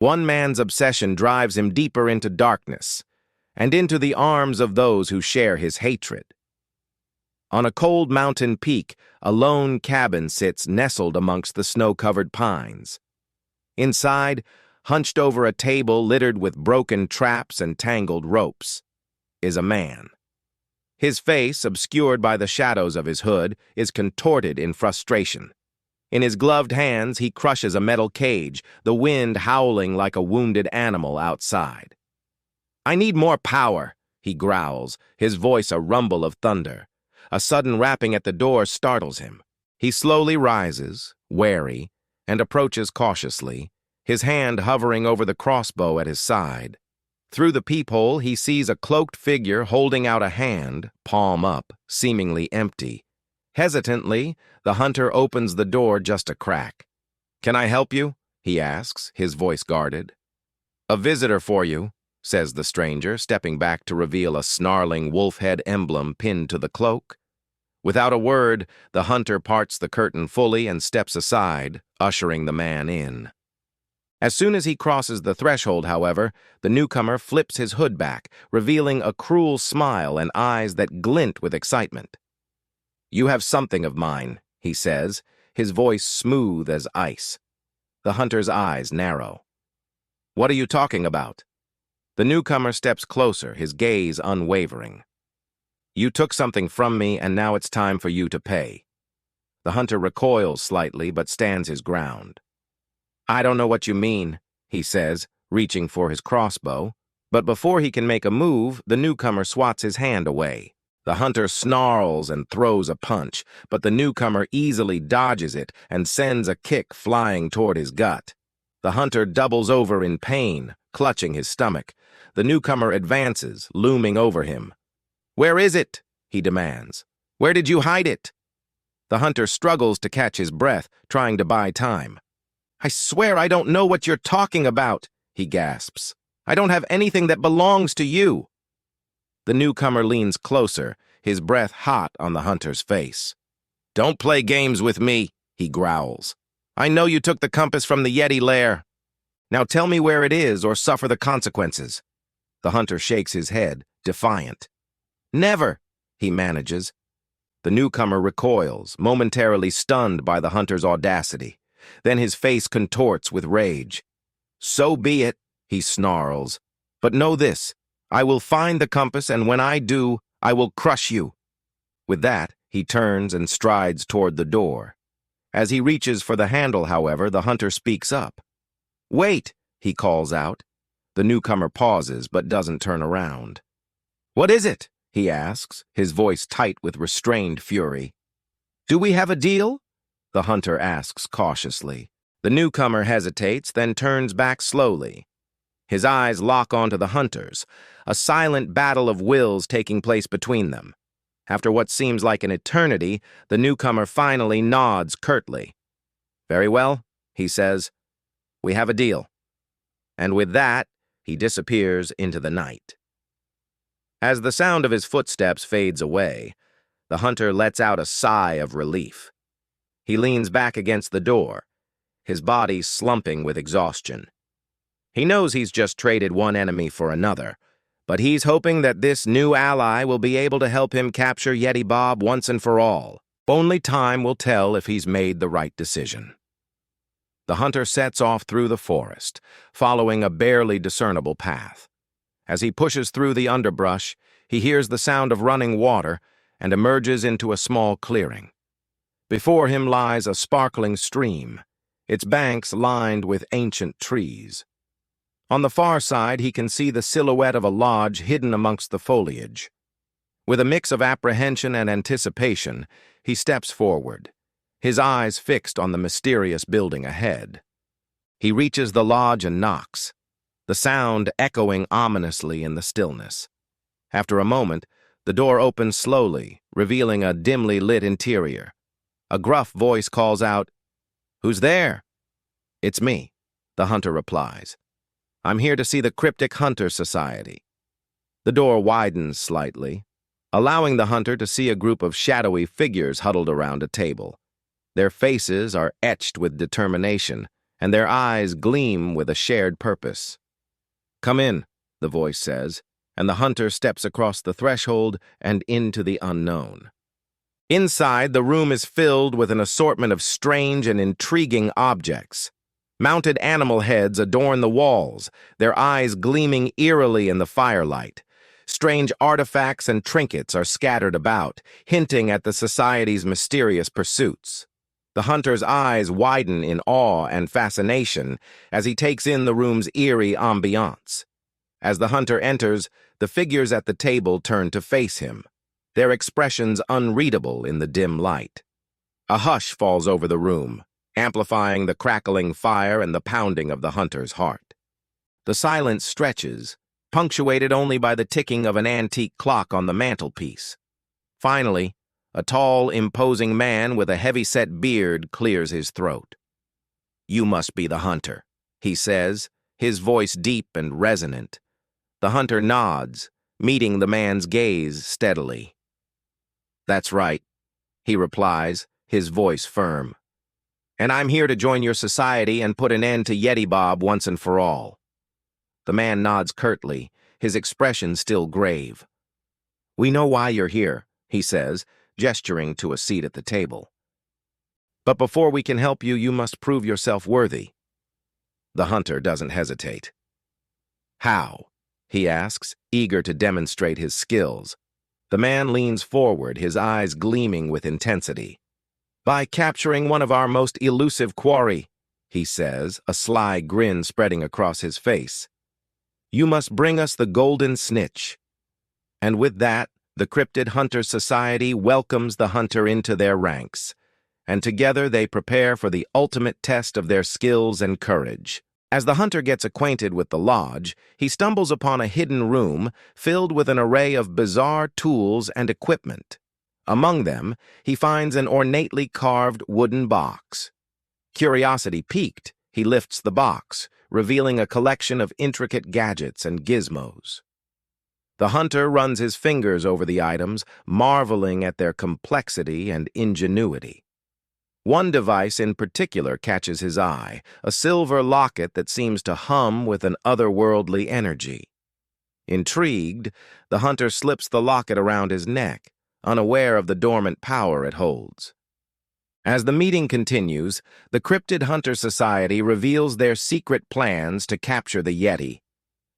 One man's obsession drives him deeper into darkness and into the arms of those who share his hatred. On a cold mountain peak, a lone cabin sits nestled amongst the snow-covered pines. Inside, hunched over a table littered with broken traps and tangled ropes, is a man. His face, obscured by the shadows of his hood, is contorted in frustration. In his gloved hands, he crushes a metal cage, the wind howling like a wounded animal outside. "I need more power," he growls, his voice a rumble of thunder. A sudden rapping at the door startles him. He slowly rises, wary, and approaches cautiously, his hand hovering over the crossbow at his side. Through the peephole, he sees a cloaked figure holding out a hand, palm up, seemingly empty. Hesitantly, the hunter opens the door just a crack. "Can I help you?" he asks, his voice guarded. "A visitor for you," says the stranger, stepping back to reveal a snarling wolf head emblem pinned to the cloak. Without a word, the hunter parts the curtain fully and steps aside, ushering the man in. As soon as he crosses the threshold, however, the newcomer flips his hood back, revealing a cruel smile and eyes that glint with excitement. "You have something of mine," he says, his voice smooth as ice. The hunter's eyes narrow. "What are you talking about?" The newcomer steps closer, his gaze unwavering. "You took something from me, and now it's time for you to pay." The hunter recoils slightly, but stands his ground. "I don't know what you mean," he says, reaching for his crossbow. But before he can make a move, the newcomer swats his hand away. The hunter snarls and throws a punch, but the newcomer easily dodges it and sends a kick flying toward his gut. The hunter doubles over in pain, clutching his stomach. The newcomer advances, looming over him. "Where is it?" he demands. "Where did you hide it?" The hunter struggles to catch his breath, trying to buy time. "I swear I don't know what you're talking about," he gasps. "I don't have anything that belongs to you." The newcomer leans closer, his breath hot on the hunter's face. "Don't play games with me," he growls. "I know you took the compass from the Yeti lair. Now tell me where it is or suffer the consequences." The hunter shakes his head, defiant. "Never," he manages. The newcomer recoils, momentarily stunned by the hunter's audacity. Then his face contorts with rage. "So be it," he snarls. "But know this, I will find the compass, and when I do, I will crush you." With that, he turns and strides toward the door. As he reaches for the handle, however, the hunter speaks up. "Wait," he calls out. The newcomer pauses, but doesn't turn around. "What is it?" he asks, his voice tight with restrained fury. "Do we have a deal?" the hunter asks cautiously. The newcomer hesitates, then turns back slowly. His eyes lock onto the hunter's, a silent battle of wills taking place between them. After what seems like an eternity, the newcomer finally nods curtly. "Very well," he says. "We have a deal." And with that, he disappears into the night. As the sound of his footsteps fades away, the hunter lets out a sigh of relief. He leans back against the door, his body slumping with exhaustion. He knows he's just traded one enemy for another, but he's hoping that this new ally will be able to help him capture Yeti Bob once and for all. Only time will tell if he's made the right decision. The hunter sets off through the forest, following a barely discernible path. As he pushes through the underbrush, he hears the sound of running water and emerges into a small clearing. Before him lies a sparkling stream, its banks lined with ancient trees. On the far side, he can see the silhouette of a lodge hidden amongst the foliage. With a mix of apprehension and anticipation, he steps forward, his eyes fixed on the mysterious building ahead. He reaches the lodge and knocks, the sound echoing ominously in the stillness. After a moment, the door opens slowly, revealing a dimly lit interior. A gruff voice calls out, "Who's there?" "It's me," the hunter replies. "I'm here to see the Cryptic Hunter Society." The door widens slightly, allowing the hunter to see a group of shadowy figures huddled around a table. Their faces are etched with determination, and their eyes gleam with a shared purpose. "Come in," the voice says, and the hunter steps across the threshold and into the unknown. Inside, the room is filled with an assortment of strange and intriguing objects. Mounted animal heads adorn the walls, their eyes gleaming eerily in the firelight. Strange artifacts and trinkets are scattered about, hinting at the society's mysterious pursuits. The hunter's eyes widen in awe and fascination as he takes in the room's eerie ambiance. As the hunter enters, the figures at the table turn to face him, their expressions unreadable in the dim light. A hush falls over the room, amplifying the crackling fire and the pounding of the hunter's heart. The silence stretches, punctuated only by the ticking of an antique clock on the mantelpiece. Finally, a tall, imposing man with a heavy-set beard clears his throat. "You must be the hunter," he says, his voice deep and resonant. The hunter nods, meeting the man's gaze steadily. "That's right," he replies, his voice firm. "And I'm here to join your society and put an end to Yeti Bob once and for all." The man nods curtly, his expression still grave. "We know why you're here," he says, gesturing to a seat at the table. "But before we can help you, you must prove yourself worthy." The hunter doesn't hesitate. "How?" he asks, eager to demonstrate his skills. The man leans forward, his eyes gleaming with intensity. "By capturing one of our most elusive quarry," he says, a sly grin spreading across his face. "You must bring us the golden snitch." And with that, the Cryptid Hunter Society welcomes the hunter into their ranks, and together they prepare for the ultimate test of their skills and courage. As the hunter gets acquainted with the lodge, he stumbles upon a hidden room filled with an array of bizarre tools and equipment. Among them, he finds an ornately carved wooden box. Curiosity piqued, he lifts the box, revealing a collection of intricate gadgets and gizmos. The hunter runs his fingers over the items, marveling at their complexity and ingenuity. One device in particular catches his eye, a silver locket that seems to hum with an otherworldly energy. Intrigued, the hunter slips the locket around his neck, unaware of the dormant power it holds. As the meeting continues, the Cryptid Hunter Society reveals their secret plans to capture the Yeti.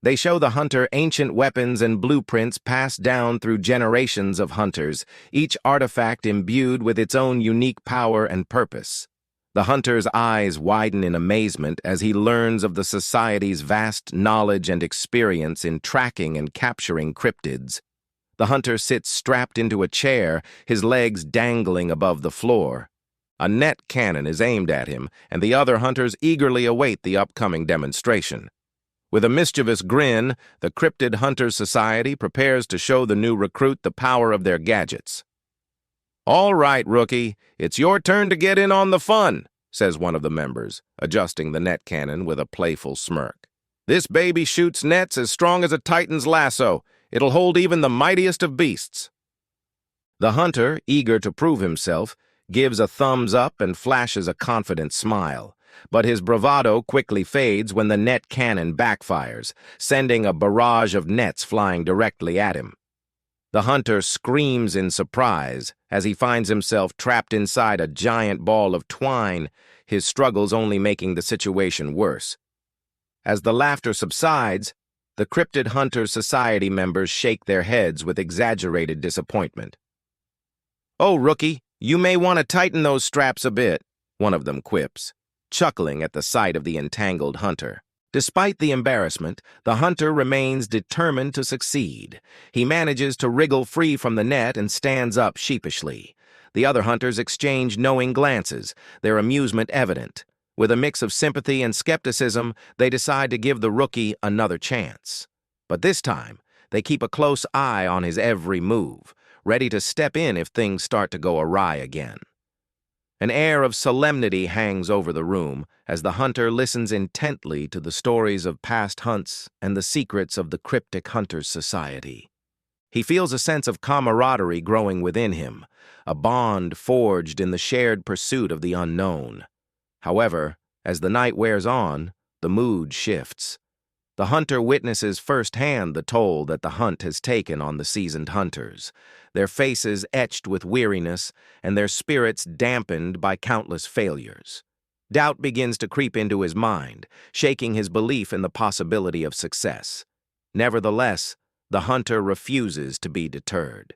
They show the hunter ancient weapons and blueprints passed down through generations of hunters, each artifact imbued with its own unique power and purpose. The hunter's eyes widen in amazement as he learns of the society's vast knowledge and experience in tracking and capturing cryptids. The hunter sits strapped into a chair, his legs dangling above the floor. A net cannon is aimed at him, and the other hunters eagerly await the upcoming demonstration. With a mischievous grin, the Cryptid Hunters Society prepares to show the new recruit the power of their gadgets. "All right, rookie, it's your turn to get in on the fun," says one of the members, adjusting the net cannon with a playful smirk. "This baby shoots nets as strong as a Titan's lasso. It'll hold even the mightiest of beasts." The hunter, eager to prove himself, gives a thumbs up and flashes a confident smile. But his bravado quickly fades when the net cannon backfires, sending a barrage of nets flying directly at him. The hunter screams in surprise as he finds himself trapped inside a giant ball of twine, his struggles only making the situation worse. As the laughter subsides, the Cryptid Hunter Society members shake their heads with exaggerated disappointment. "Oh, rookie, you may want to tighten those straps a bit," one of them quips, chuckling at the sight of the entangled hunter. Despite the embarrassment, the hunter remains determined to succeed. He manages to wriggle free from the net and stands up sheepishly. The other hunters exchange knowing glances, their amusement evident. With a mix of sympathy and skepticism, they decide to give the rookie another chance. But this time, they keep a close eye on his every move, ready to step in if things start to go awry again. An air of solemnity hangs over the room as the hunter listens intently to the stories of past hunts and the secrets of the Cryptic Hunters Society. He feels a sense of camaraderie growing within him, a bond forged in the shared pursuit of the unknown. However, As the night wears on, the mood shifts. The hunter witnesses firsthand the toll that the hunt has taken on the seasoned hunters, their faces etched with weariness and their spirits dampened by countless failures. Doubt begins to creep into his mind, shaking his belief in the possibility of success. Nevertheless, the hunter refuses to be deterred.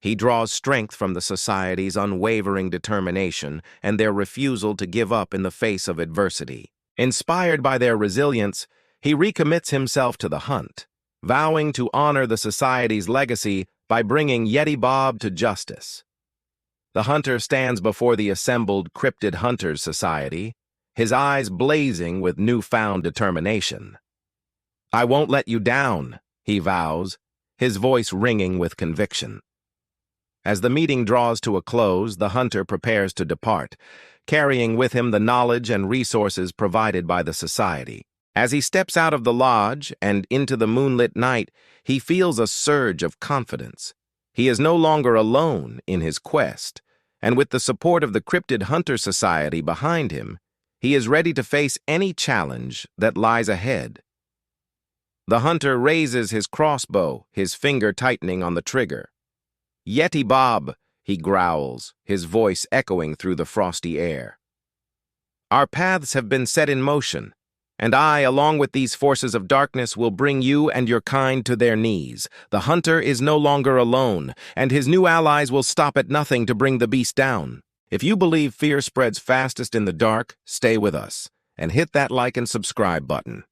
He draws strength from the society's unwavering determination and their refusal to give up in the face of adversity. Inspired by their resilience, he recommits himself to the hunt, vowing to honor the society's legacy by bringing Yeti Bob to justice. The hunter stands before the assembled Cryptid Hunters Society, his eyes blazing with newfound determination. "I won't let you down," he vows, his voice ringing with conviction. As the meeting draws to a close, the hunter prepares to depart, carrying with him the knowledge and resources provided by the society. As he steps out of the lodge and into the moonlit night, he feels a surge of confidence. He is no longer alone in his quest, and with the support of the Cryptid Hunter Society behind him, he is ready to face any challenge that lies ahead. The hunter raises his crossbow, his finger tightening on the trigger. "Yeti Bob," he growls, his voice echoing through the frosty air. "Our paths have been set in motion, and I, along with these forces of darkness, will bring you and your kind to their knees. The hunter is no longer alone, and his new allies will stop at nothing to bring the beast down. If you believe fear spreads fastest in the dark, stay with us, and hit that like and subscribe button.